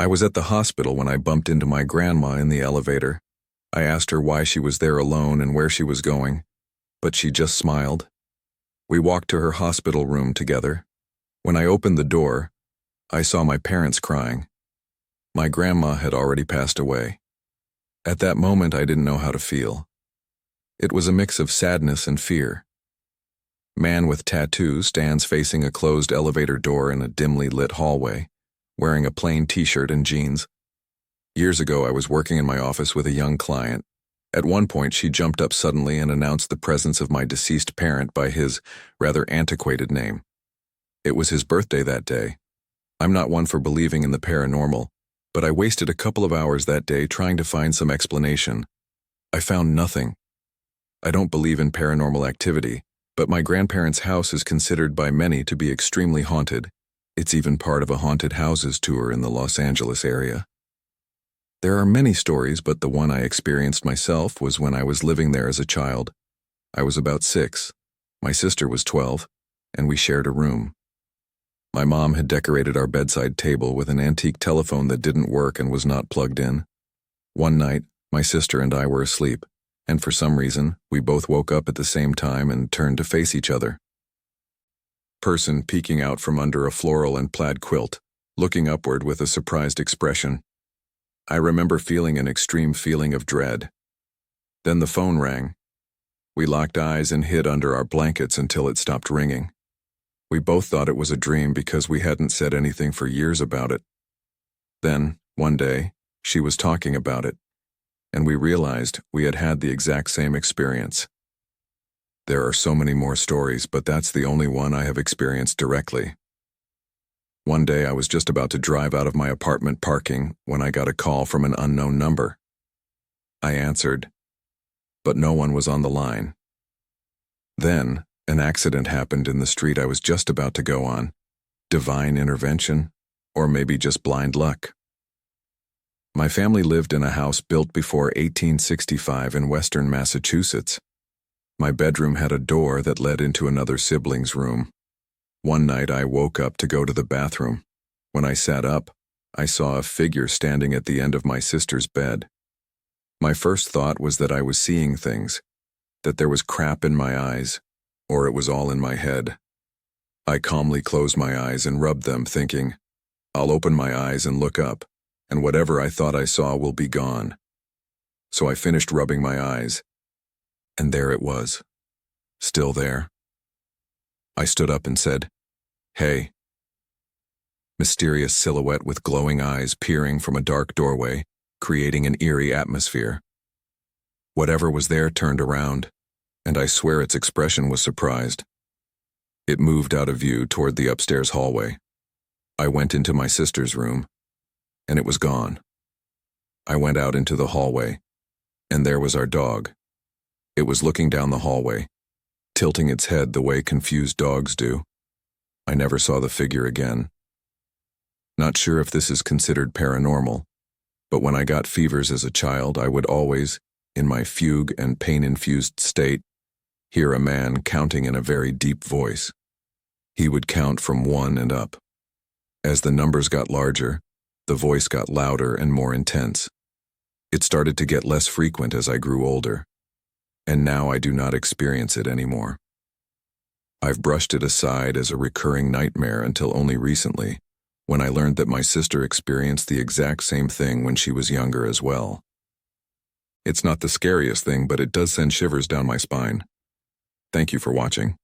I was at the hospital when I bumped into my grandma in the elevator. I asked her why she was there alone and where she was going, but she just smiled. We walked to her hospital room together. When I opened the door, I saw my parents crying. My grandma had already passed away. At that moment, I didn't know how to feel. It was a mix of sadness and fear. Man with tattoo stands facing a closed elevator door in a dimly lit hallway, wearing a plain t-shirt and jeans. Years ago, I was working in my office with a young client. At one point, she jumped up suddenly and announced the presence of my deceased parent by his rather antiquated name. It was his birthday that day. I'm not one for believing in the paranormal, but I wasted a couple of hours that day trying to find some explanation. I found nothing. I don't believe in paranormal activity, but my grandparents' house is considered by many to be extremely haunted. It's even part of a haunted houses tour in the Los Angeles area. There are many stories, but the one I experienced myself was when I was living there as a child. I was about 6. My sister was 12, and we shared a room. My mom had decorated our bedside table with an antique telephone that didn't work and was not plugged in. One night, my sister and I were asleep, and for some reason, we both woke up at the same time and turned to face each other. Person peeking out from under a floral and plaid quilt, looking upward with a surprised expression. I remember feeling an extreme feeling of dread. Then the phone rang. We locked eyes and hid under our blankets until it stopped ringing. We both thought it was a dream because we hadn't said anything for years about it. Then, one day, she was talking about it, and we realized we had had the exact same experience. There are so many more stories, but that's the only one I have experienced directly. One day I was just about to drive out of my apartment parking when I got a call from an unknown number. I answered, but no one was on the line. Then, an accident happened in the street I was just about to go on. Divine intervention, or maybe just blind luck. My family lived in a house built before 1865 in western Massachusetts. My bedroom had a door that led into another sibling's room. One night I woke up to go to the bathroom. When I sat up, I saw a figure standing at the end of my sister's bed. My first thought was that I was seeing things, that there was crap in my eyes, or it was all in my head. I calmly closed my eyes and rubbed them, thinking, I'll open my eyes and look up, and whatever I thought I saw will be gone. So I finished rubbing my eyes, and there it was, still there. I stood up and said, "Hey." Mysterious silhouette with glowing eyes peering from a dark doorway, creating an eerie atmosphere. Whatever was there turned around, and I swear its expression was surprised. It moved out of view toward the upstairs hallway. I went into my sister's room, and it was gone. I went out into the hallway, and there was our dog. It was looking down the hallway, tilting its head the way confused dogs do. I never saw the figure again. Not sure if this is considered paranormal, but when I got fevers as a child, I would always, in my fugue and pain-infused state, hear a man counting in a very deep voice. He would count from 1 and up. As the numbers got larger, the voice got louder and more intense. It started to get less frequent as I grew older, and now I do not experience it anymore. I've brushed it aside as a recurring nightmare until only recently, when I learned that my sister experienced the exact same thing when she was younger as well. It's not the scariest thing, but it does send shivers down my spine. Thank you for watching.